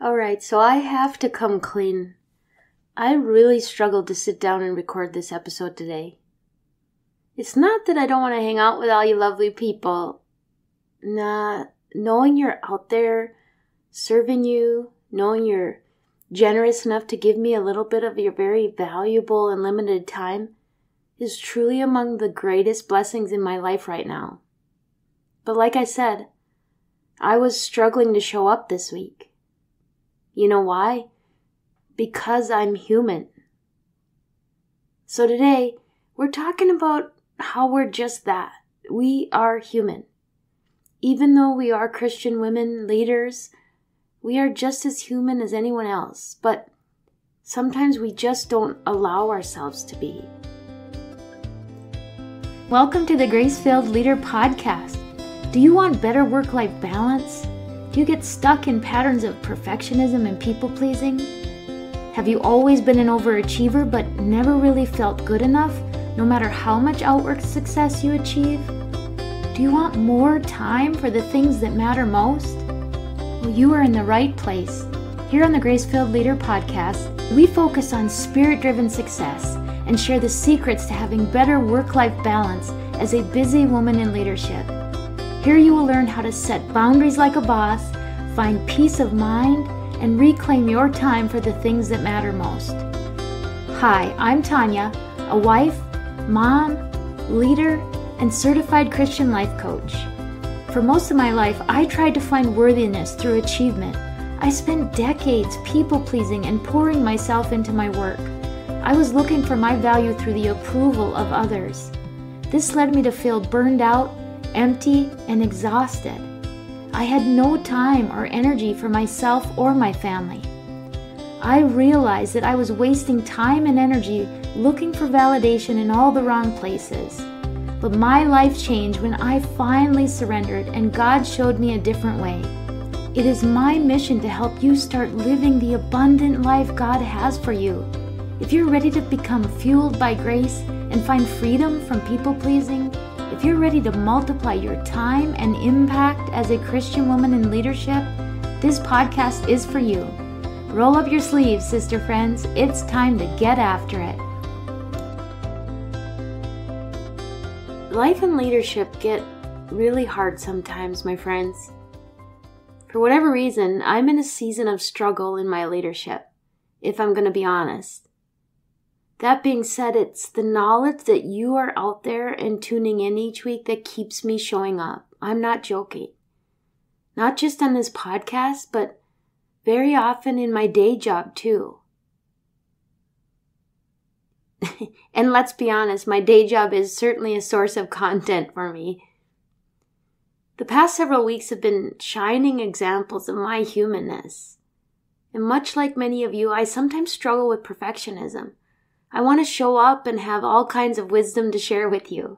Alright, so I have to come clean. I really struggled to sit down and record this episode today. It's not that I don't want to hang out with all you lovely people. Nah, knowing you're out there, serving you, knowing you're generous enough to give me a little bit of your very valuable and limited time is truly among the greatest blessings in my life right now. But like I said, I was struggling to show up this week. You know why? Because I'm human. So today, we're talking about how we're just that. We are human. Even though we are Christian women, leaders, we are just as human as anyone else. But sometimes we just don't allow ourselves to be. Welcome to the Grace-Filled Leader Podcast. Do you want better work-life balance? Do you get stuck in patterns of perfectionism and people-pleasing? Have you always been an overachiever but never really felt good enough, no matter how much outward success you achieve? Do you want more time for the things that matter most? Well, you are in the right place. Here on the Grace-Filled Leader Podcast, we focus on spirit-driven success and share the secrets to having better work-life balance as a busy woman in leadership. Here you will learn how to set boundaries like a boss, find peace of mind, and reclaim your time for the things that matter most. Hi, I'm Tanya, a wife, mom, leader, and certified Christian life coach. For most of my life, I tried to find worthiness through achievement. I spent decades people-pleasing and pouring myself into my work. I was looking for my value through the approval of others. This led me to feel burned out, empty, and exhausted. I had no time or energy for myself or my family. I realized that I was wasting time and energy looking for validation in all the wrong places. But my life changed when I finally surrendered and God showed me a different way. It is my mission to help you start living the abundant life God has for you. If you're ready to become fueled by grace and find freedom from people-pleasing, if you're ready to multiply your time and impact as a Christian woman in leadership, this podcast is for you. Roll up your sleeves, sister friends. It's time to get after it. Life and leadership get really hard sometimes, my friends. For whatever reason, I'm in a season of struggle in my leadership, if I'm going to be honest. That being said, it's the knowledge that you are out there and tuning in each week that keeps me showing up. I'm not joking. Not just on this podcast, but very often in my day job too. And let's be honest, my day job is certainly a source of content for me. The past several weeks have been shining examples of my humanness. And much like many of you, I sometimes struggle with perfectionism. I want to show up and have all kinds of wisdom to share with you.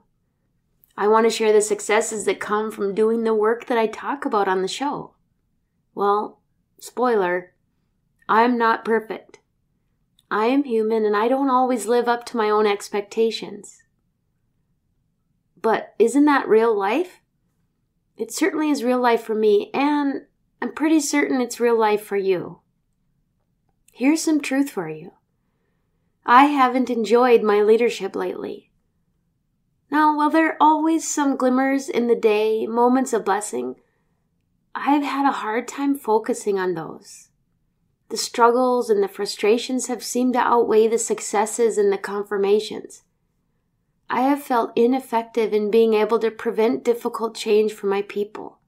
I want to share the successes that come from doing the work that I talk about on the show. Well, spoiler, I'm not perfect. I am human and I don't always live up to my own expectations. But isn't that real life? It certainly is real life for me, and I'm pretty certain it's real life for you. Here's some truth for you. I haven't enjoyed my leadership lately. Now, while there are always some glimmers in the day, moments of blessing, I've had a hard time focusing on those. The struggles and the frustrations have seemed to outweigh the successes and the confirmations. I have felt ineffective in being able to prevent difficult change for my people.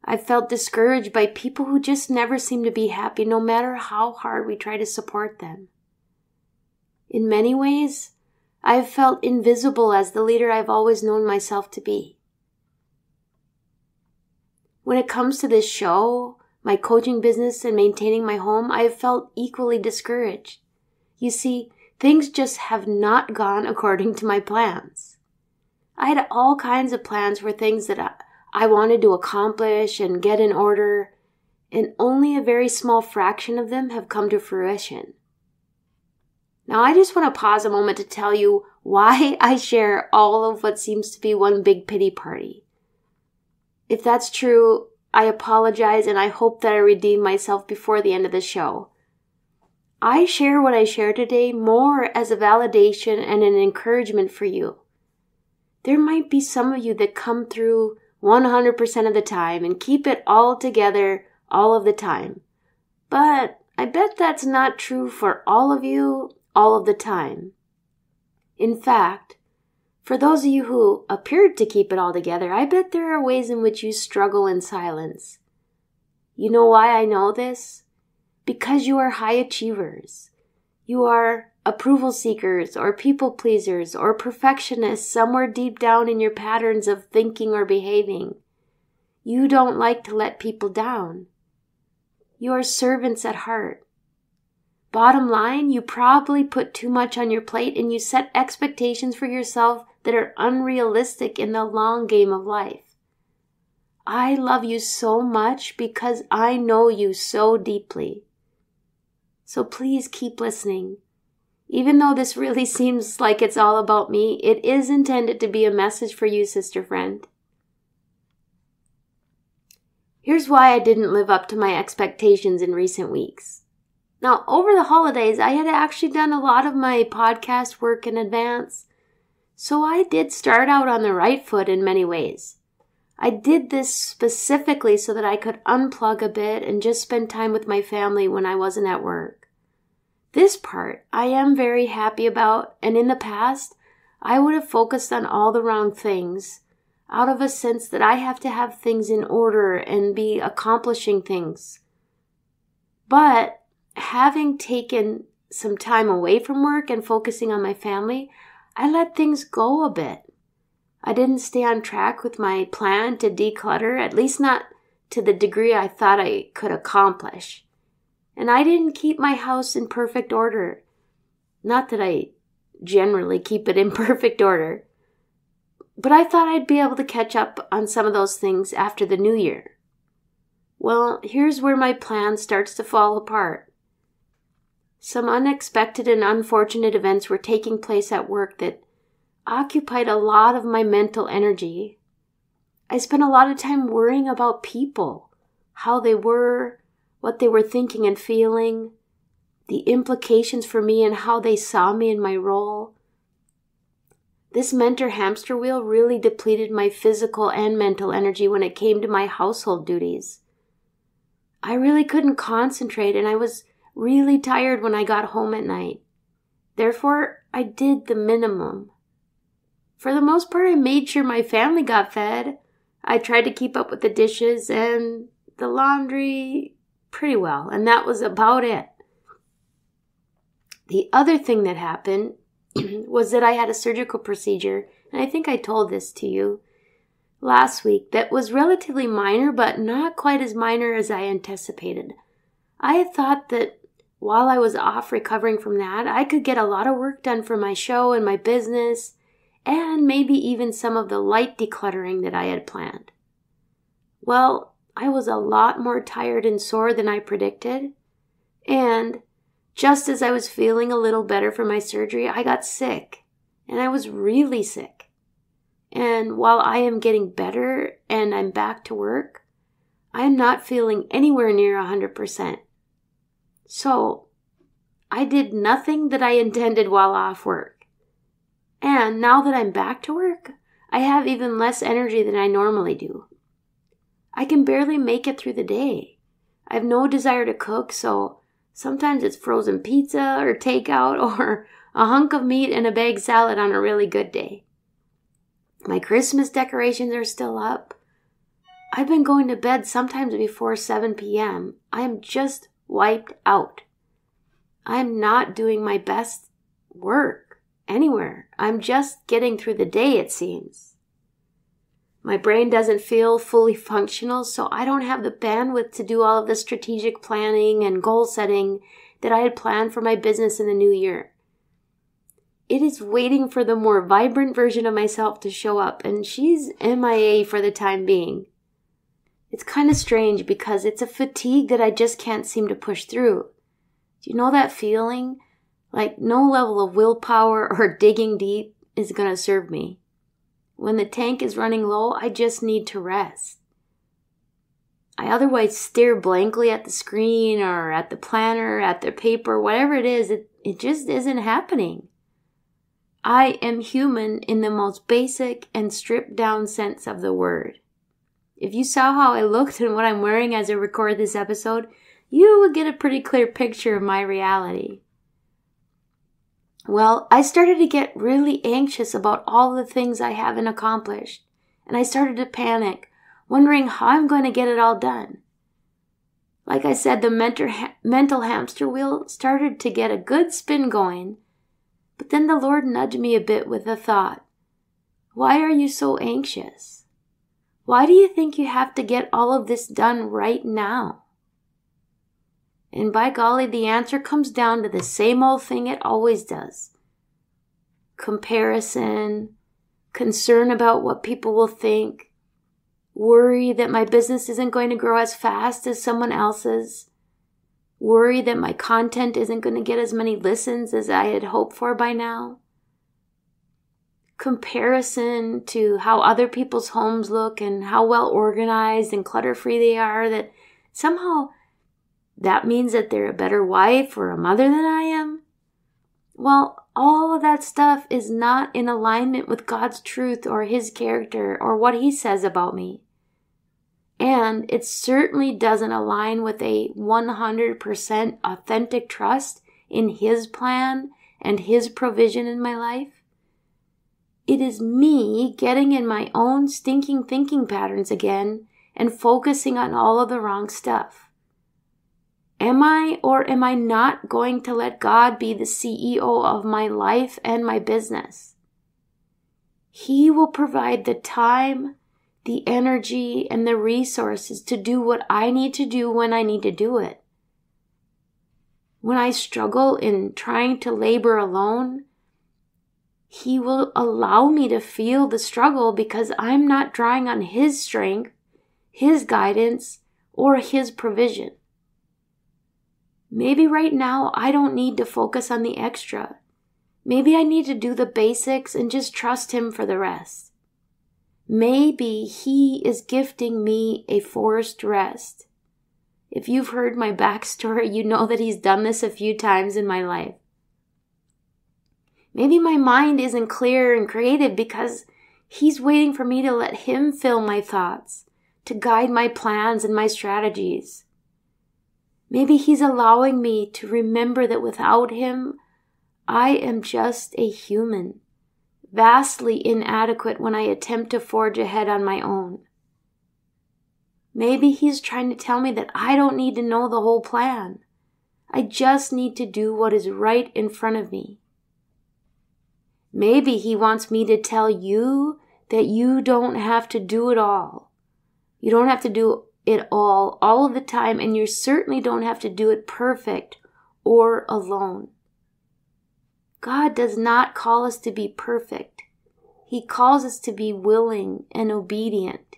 I've felt discouraged by people who just never seem to be happy, no matter how hard we try to support them. In many ways, I have felt invisible as the leader I've always known myself to be. When it comes to this show, my coaching business, and maintaining my home, I have felt equally discouraged. You see, things just have not gone according to my plans. I had all kinds of plans for things that I wanted to accomplish and get in order, and only a very small fraction of them have come to fruition. Now, I just want to pause a moment to tell you why I share all of what seems to be one big pity party. If that's true, I apologize, and I hope that I redeem myself before the end of the show. I share what I share today more as a validation and an encouragement for you. There might be some of you that come through 100% of the time and keep it all together all of the time. But I bet that's not true for all of you all of the time. In fact, for those of you who appeared to keep it all together, I bet there are ways in which you struggle in silence. You know why I know this? Because you are high achievers. You are approval seekers or people pleasers or perfectionists somewhere deep down in your patterns of thinking or behaving. You don't like to let people down. You are servants at heart. Bottom line, you probably put too much on your plate and you set expectations for yourself that are unrealistic in the long game of life. I love you so much because I know you so deeply. So please keep listening. Even though this really seems like it's all about me, it is intended to be a message for you, sister friend. Here's why I didn't live up to my expectations in recent weeks. Now, over the holidays, I had actually done a lot of my podcast work in advance, so I did start out on the right foot in many ways. I did this specifically so that I could unplug a bit and just spend time with my family when I wasn't at work. This part I am very happy about, and in the past, I would have focused on all the wrong things out of a sense that I have to have things in order and be accomplishing things. But having taken some time away from work and focusing on my family, I let things go a bit. I didn't stay on track with my plan to declutter, at least not to the degree I thought I could accomplish. And I didn't keep my house in perfect order. Not that I generally keep it in perfect order, but I thought I'd be able to catch up on some of those things after the new year. Well, here's where my plan starts to fall apart. Some unexpected and unfortunate events were taking place at work that occupied a lot of my mental energy. I spent a lot of time worrying about people, how they were, what they were thinking and feeling, the implications for me and how they saw me in my role. This mentor hamster wheel really depleted my physical and mental energy when it came to my household duties. I really couldn't concentrate, and I was really tired when I got home at night. Therefore, I did the minimum. For the most part, I made sure my family got fed. I tried to keep up with the dishes and the laundry pretty well, and that was about it. The other thing that happened was that I had a surgical procedure, and I think I told this to you last week, that was relatively minor, but not quite as minor as I anticipated. I had thought that while I was off recovering from that, I could get a lot of work done for my show and my business, and maybe even some of the light decluttering that I had planned. Well, I was a lot more tired and sore than I predicted, and just as I was feeling a little better from my surgery, I got sick, and I was really sick. And while I am getting better and I'm back to work, I am not feeling anywhere near 100%. So, I did nothing that I intended while off work. And now that I'm back to work, I have even less energy than I normally do. I can barely make it through the day. I have no desire to cook, so sometimes it's frozen pizza or takeout or a hunk of meat and a baked salad on a really good day. My Christmas decorations are still up. I've been going to bed sometimes before 7 p.m. I am just wiped out. I'm not doing my best work anywhere. I'm just getting through the day, it seems. My brain doesn't feel fully functional, so I don't have the bandwidth to do all of the strategic planning and goal setting that I had planned for my business in the new year. It is waiting for the more vibrant version of myself to show up, and she's MIA for the time being. It's kind of strange because it's a fatigue that I just can't seem to push through. Do you know that feeling? Like no level of willpower or digging deep is going to serve me. When the tank is running low, I just need to rest. I otherwise stare blankly at the screen or at the planner, at the paper, whatever it is, it just isn't happening. I am human in the most basic and stripped down sense of the word. If you saw how I looked and what I'm wearing as I record this episode, you would get a pretty clear picture of my reality. Well, I started to get really anxious about all the things I haven't accomplished, and I started to panic, wondering how I'm going to get it all done. Like I said, the mental hamster wheel started to get a good spin going, but then the Lord nudged me a bit with a thought. Why are you so anxious? Why do you think you have to get all of this done right now? And by golly, the answer comes down to the same old thing it always does. Comparison, concern about what people will think, worry that my business isn't going to grow as fast as someone else's, worry that my content isn't going to get as many listens as I had hoped for by now, comparison to how other people's homes look and how well organized and clutter-free they are, that somehow that means that they're a better wife or a mother than I am. Well, all of that stuff is not in alignment with God's truth or His character or what He says about me. And it certainly doesn't align with a 100% authentic trust in His plan and His provision in my life. It is me getting in my own stinking thinking patterns again and focusing on all of the wrong stuff. Am I or am I not going to let God be the CEO of my life and my business? He will provide the time, the energy, and the resources to do what I need to do when I need to do it. When I struggle in trying to labor alone, He will allow me to feel the struggle because I'm not drawing on His strength, His guidance, or His provision. Maybe right now I don't need to focus on the extra. Maybe I need to do the basics and just trust Him for the rest. Maybe He is gifting me a forced rest. If you've heard my backstory, you know that He's done this a few times in my life. Maybe my mind isn't clear and creative because He's waiting for me to let Him fill my thoughts, to guide my plans and my strategies. Maybe He's allowing me to remember that without Him, I am just a human, vastly inadequate when I attempt to forge ahead on my own. Maybe He's trying to tell me that I don't need to know the whole plan. I just need to do what is right in front of me. Maybe He wants me to tell you that you don't have to do it all. You don't have to do it all of the time, and you certainly don't have to do it perfect or alone. God does not call us to be perfect. He calls us to be willing and obedient.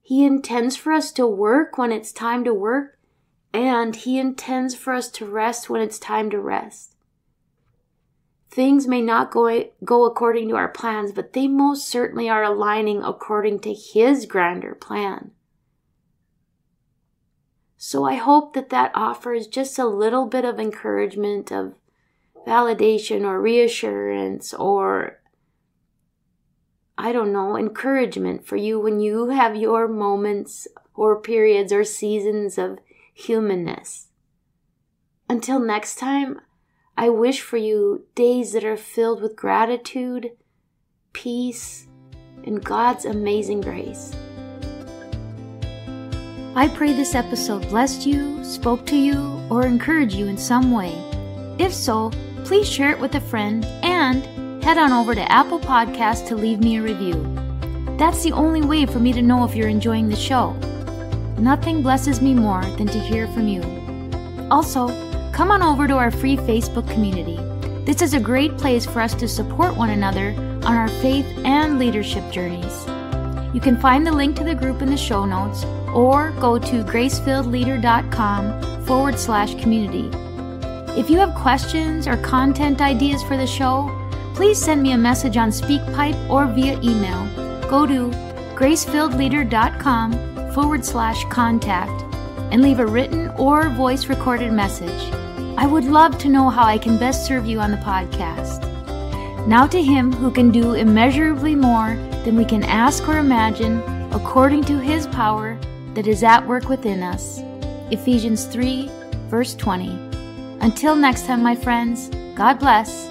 He intends for us to work when it's time to work, and He intends for us to rest when it's time to rest. Things may not go according to our plans, but they most certainly are aligning according to His grander plan. So I hope that offers just a little bit of encouragement, of validation or reassurance or, encouragement for you when you have your moments or periods or seasons of humanness. Until next time, I wish for you days that are filled with gratitude, peace, and God's amazing grace. I pray this episode blessed you, spoke to you, or encouraged you in some way. If so, please share it with a friend and head on over to Apple Podcasts to leave me a review. That's the only way for me to know if you're enjoying the show. Nothing blesses me more than to hear from you. Also, come on over to our free Facebook community. This is a great place for us to support one another on our faith and leadership journeys. You can find the link to the group in the show notes or go to gracefilledleader.com/community. If you have questions or content ideas for the show, please send me a message on SpeakPipe or via email. Go to gracefilledleader.com anchor.fm/contact and leave a written or voice recorded message. I would love to know how I can best serve you on the podcast. Now to Him who can do immeasurably more than we can ask or imagine, according to His power that is at work within us. Ephesians 3, verse 20. Until next time, my friends, God bless.